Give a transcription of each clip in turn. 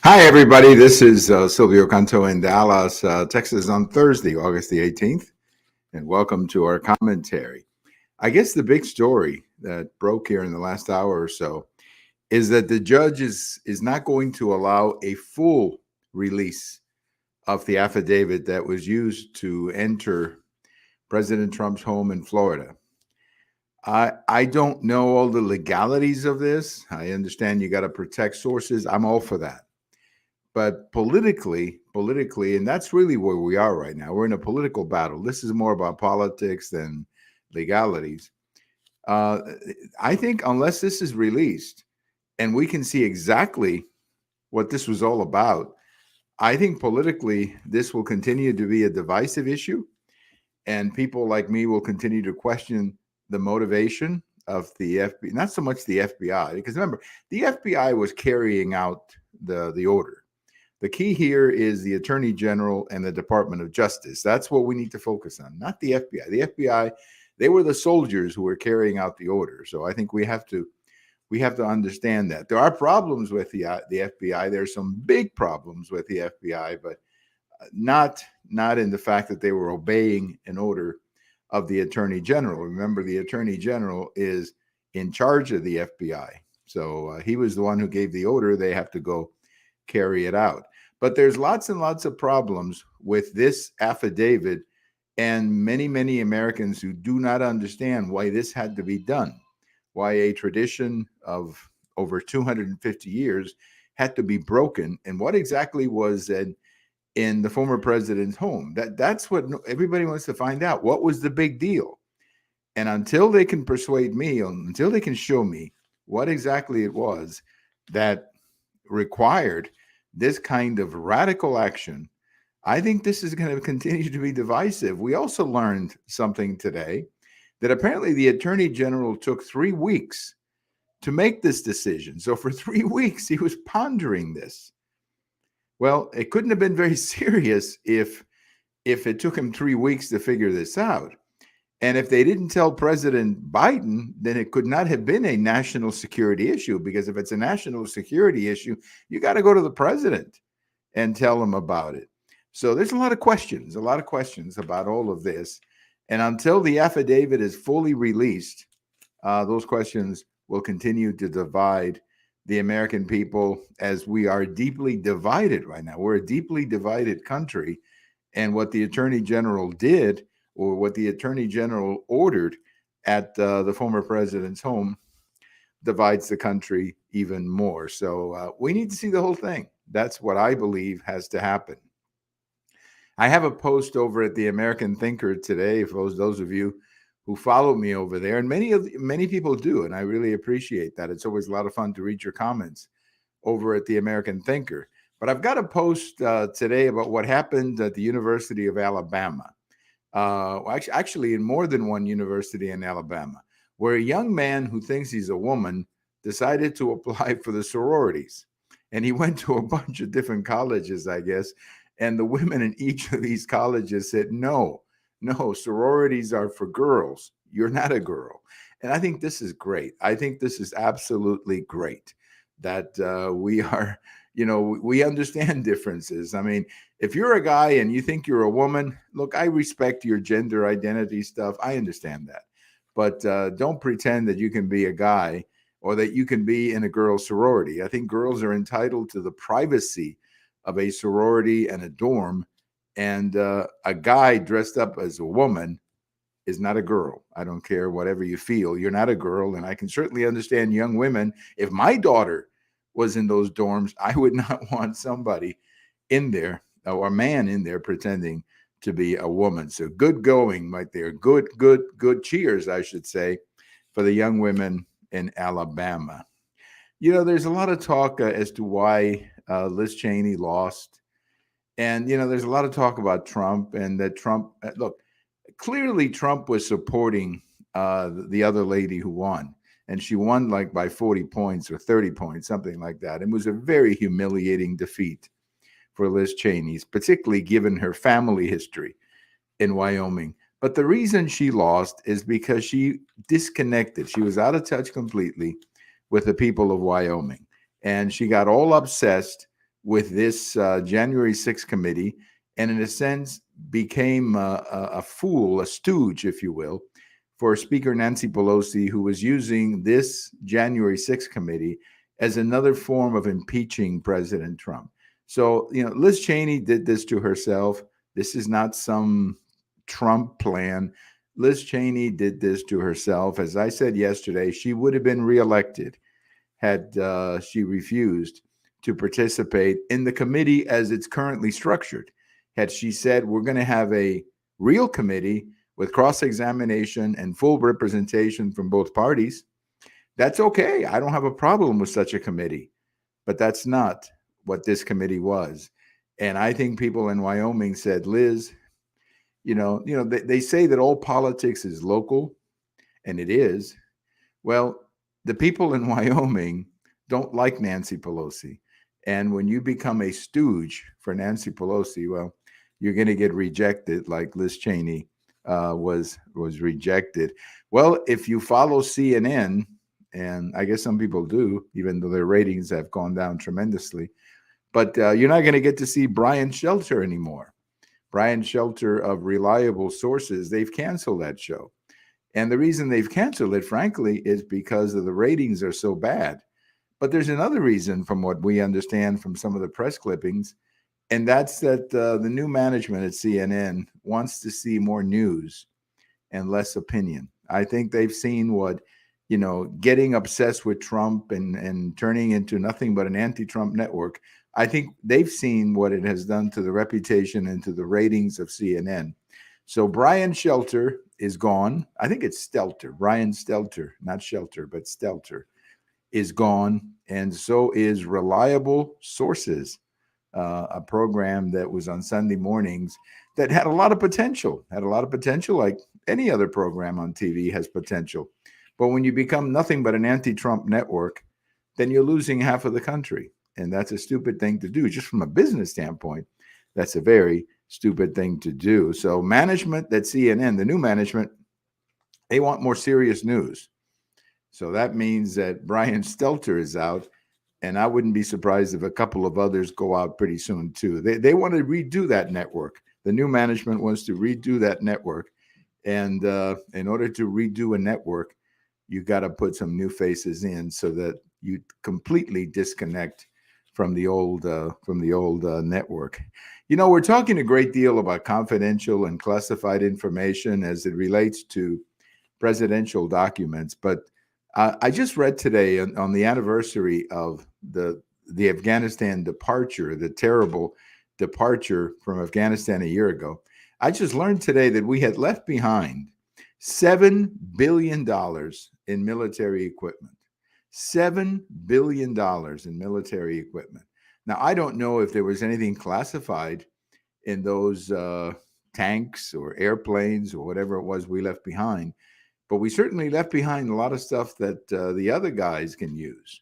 Hi, everybody. This is Silvio Canto in Dallas, Texas on Thursday, August the 18th, and welcome to our commentary. I guess the big story that broke here in the last hour or so is that the judge is not going to allow a full release of the affidavit that was used to enter President Trump's home in Florida. I don't know all the legalities of this. I understand you got to protect sources. I'm all for that. But politically, and that's really where we are right now. We're in a political battle. This is more about politics than legalities. Uh, I think unless this is released and we can see exactly what this was all about, I think politically this will continue to be a divisive issue, and people like me will continue to question the motivation of the FBI, not so much the FBI, because remember, the FBI was carrying out the order. The key here is the Attorney General and the Department of Justice. That's what we need to focus on, not the FBI. The FBI, they were the soldiers who were carrying out the order. So I think we have to understand that there are problems with the FBI. There's some big problems with the FBI, but not in the fact that they were obeying an order of the Attorney General. Remember, the Attorney General is in charge of the FBI, so he was the one who gave the order. They have to go carry it out. But there's lots and lots of problems with this affidavit, and many, many Americans who do not understand why this had to be done, why a tradition of over 250 years had to be broken, and what exactly was in the former president's home. That's what everybody wants to find out. What was the big deal? And until they can persuade me, until they can show me what exactly it was that required this kind of radical action, I think this is going to continue to be divisive. We also learned something today that apparently the Attorney General took 3 weeks to make this decision. So for 3 weeks, he was pondering this. Well, it couldn't have been very serious if it took him 3 weeks to figure this out. And if they didn't tell President Biden, then it could not have been a national security issue, because if it's a national security issue, you got to go to the president and tell him about it. So there's a lot of questions about all of this. And until the affidavit is fully released, those questions will continue to divide the American people, as we are deeply divided right now. We're a deeply divided country. And what the Attorney General did, or what the Attorney General ordered at the former president's home, divides the country even more. So we need to see the whole thing. That's what I believe has to happen. I have a post over at the American Thinker today for those of you who follow me over there, and many people do, and I really appreciate that. It's always a lot of fun to read your comments over at the American Thinker. But I've got a post today about what happened at the University of Alabama. Actually, in more than one university in Alabama, where a young man who thinks he's a woman decided to apply for the sororities. And he went to a bunch of different colleges, I guess. And the women in each of these colleges said, no, sororities are for girls. You're not a girl. And I think this is great. I think this is absolutely great that we understand differences. I mean, if you're a guy and you think you're a woman, look, I respect your gender identity stuff. I understand that. But don't pretend that you can be a guy or that you can be in a girl's sorority. I think girls are entitled to the privacy of a sorority and a dorm. And a guy dressed up as a woman is not a girl. I don't care whatever you feel. You're not a girl. And I can certainly understand young women. If my daughter was in those dorms, I would not want somebody in there, or a man in there, pretending to be a woman. So good going right there. Good cheers, I should say, for the young women in Alabama. There's a lot of talk as to why Liz Cheney lost. And, there's a lot of talk about Trump, and that Trump, look, clearly Trump was supporting the other lady who won. And she won like by 40 points or 30 points, something like that. It was a very humiliating defeat for Liz Cheney, particularly given her family history in Wyoming. But the reason she lost is because she disconnected. She was out of touch completely with the people of Wyoming. and she got all obsessed with this January 6th committee, and in a sense became a fool, a stooge, if you will, for Speaker Nancy Pelosi, who was using this January 6th committee as another form of impeaching President Trump. So, Liz Cheney did this to herself. This is not some Trump plan. Liz Cheney did this to herself. As I said yesterday, she would have been reelected had she refused to participate in the committee as it's currently structured. Had she said, we're going to have a real committee with cross-examination and full representation from both parties, that's okay. I don't have a problem with such a committee. But that's not what this committee was. And I think people in Wyoming said, Liz, they say that all politics is local, and it is. Well, the people in Wyoming don't like Nancy Pelosi. And when you become a stooge for Nancy Pelosi, well, you're going to get rejected like Liz Cheney was rejected. Well, if you follow CNN, and I guess some people do, even though their ratings have gone down tremendously, but you're not going to get to see Brian Shelter anymore. Brian Shelter of Reliable Sources, they've canceled that show. And the reason they've canceled it, frankly, is because of the ratings are so bad. But there's another reason, from what we understand from some of the press clippings, and that's that the new management at CNN wants to see more news and less opinion. I think they've seen what, getting obsessed with Trump and turning into nothing but an anti-Trump network. I think they've seen what it has done to the reputation and to the ratings of CNN. So Brian Shelter is gone. I think it's Stelter. Brian Stelter, not Shelter, but Stelter is gone. And so is Reliable Sources, a program that was on Sunday mornings that had a lot of potential, like any other program on TV has potential. But when you become nothing but an anti-Trump network, then you're losing half of the country. And that's a stupid thing to do. Just from a business standpoint, that's a very stupid thing to do. So management at CNN, the new management, they want more serious news. So that means that Brian Stelter is out, and I wouldn't be surprised if a couple of others go out pretty soon too. They want to redo that network. The new management wants to redo that network. And in order to redo a network, you got to put some new faces in so that you completely disconnect from the old network. We're talking a great deal about confidential and classified information as it relates to presidential documents, but I just read today on the anniversary of the Afghanistan departure, the terrible departure from Afghanistan a year ago. I just learned today that we had left behind $7 billion in military equipment. $7 billion in military equipment. Now, I don't know if there was anything classified in those tanks or airplanes or whatever it was we left behind, but we certainly left behind a lot of stuff that the other guys can use.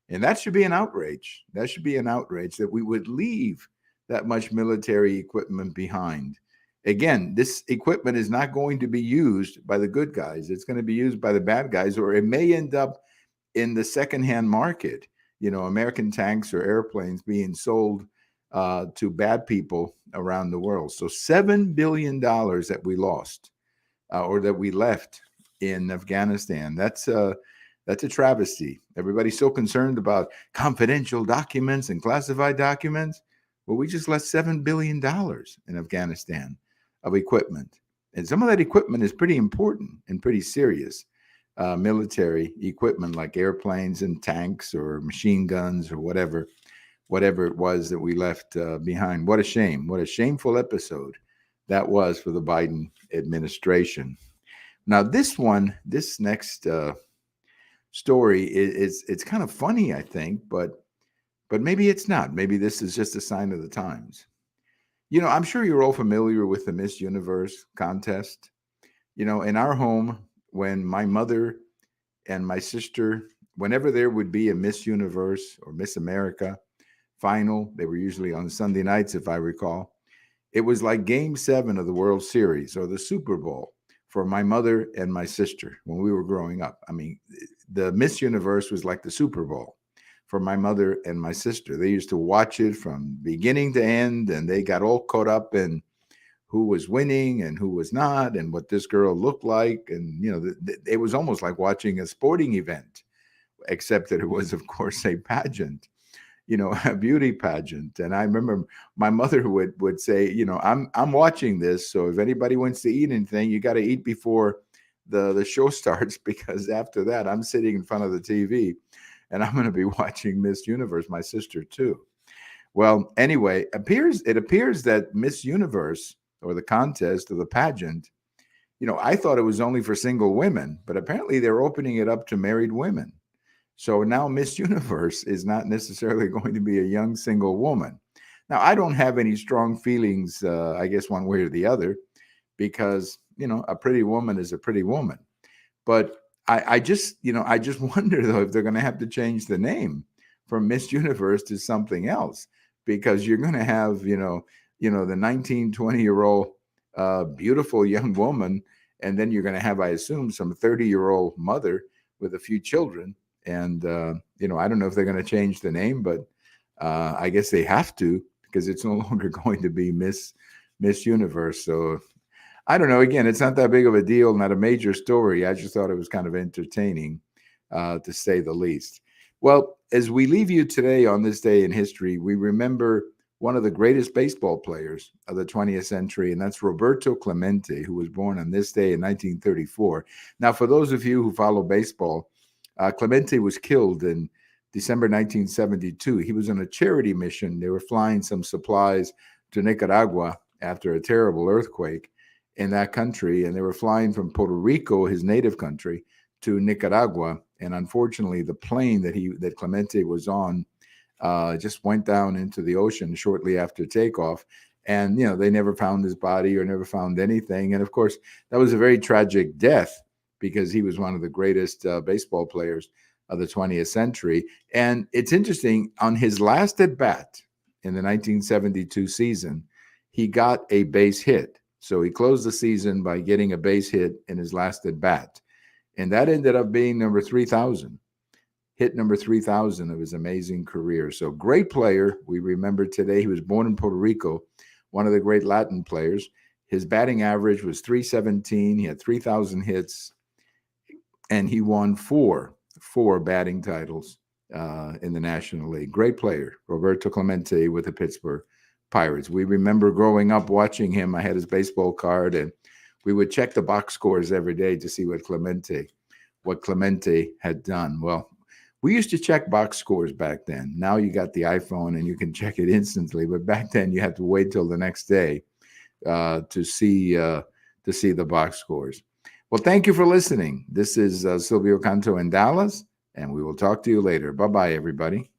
And that should be an outrage. That should be an outrage that we would leave that much military equipment behind. Again, this equipment is not going to be used by the good guys. It's going to be used by the bad guys, or it may end up in the secondhand market, American tanks or airplanes being sold to bad people around the world. So $7 billion that we lost or that we left in Afghanistan. That's a travesty. Everybody's so concerned about confidential documents and classified documents. Well, we just left $7 billion in Afghanistan of equipment. And some of that equipment is pretty important and pretty serious. Military equipment like airplanes and tanks or machine guns or whatever it was that we left behind. What a shame. What a shameful episode that was for the Biden administration. Now, this next story it's kind of funny, I think, but maybe it's not. Maybe this is just a sign of the times. I'm sure you're all familiar with the Miss Universe contest. In our home, when my mother and my sister, whenever there would be a Miss Universe or Miss America final, they were usually on Sunday nights, if I recall, it was like Game 7 of the World Series or the Super Bowl for my mother and my sister when we were growing up. I mean, the Miss Universe was like the Super Bowl for my mother and my sister. They used to watch it from beginning to end, and they got all caught up in who was winning and who was not, and what this girl looked like. And, it was almost like watching a sporting event, except that it was, of course, a pageant, a beauty pageant. And I remember my mother would say, I'm watching this, so if anybody wants to eat anything, you got to eat before the show starts, because after that, I'm sitting in front of the TV and I'm going to be watching Miss Universe, my sister too. Well, anyway, it appears that Miss Universe, or the contest, or the pageant, I thought it was only for single women, but apparently they're opening it up to married women. So now Miss Universe is not necessarily going to be a young single woman. Now, I don't have any strong feelings, I guess, one way or the other, because, a pretty woman is a pretty woman. But I just wonder, though, if they're going to have to change the name from Miss Universe to something else, because you're going to have, the 19, 20-year-old beautiful young woman, and then you're going to have, I assume, some 30-year-old mother with a few children. And, I don't know if they're going to change the name, but I guess they have to, because it's no longer going to be Miss Universe. So I don't know. Again, it's not that big of a deal, not a major story. I just thought it was kind of entertaining, to say the least. Well, as we leave you today on this day in history, we remember one of the greatest baseball players of the 20th century, and that's Roberto Clemente, who was born on this day in 1934. Now, for those of you who follow baseball, Clemente was killed in December 1972. He was on a charity mission. They were flying some supplies to Nicaragua after a terrible earthquake in that country, and they were flying from Puerto Rico, his native country, to Nicaragua. And unfortunately, the plane that Clemente was on just went down into the ocean shortly after takeoff. And, they never found his body or never found anything. And of course, that was a very tragic death, because he was one of the greatest baseball players of the 20th century. And it's interesting, on his last at bat in the 1972 season, he got a base hit. So he closed the season by getting a base hit in his last at bat. And that ended up being number 3,000, hit number 3,000 of his amazing career. So great player. We remember today, he was born in Puerto Rico, one of the great Latin players. His batting average was 317. He had 3,000 hits, and he won four batting titles in the National League. Great player, Roberto Clemente with the Pittsburgh Pirates. We remember growing up watching him. I had his baseball card, and we would check the box scores every day to see what Clemente had done. Well, we used to check box scores back then. Now you got the iPhone and you can check it instantly, but back then you had to wait till the next day to see the box scores. Well, thank you for listening. This is Silvio Canto in Dallas, and we will talk to you later. Bye-bye, everybody.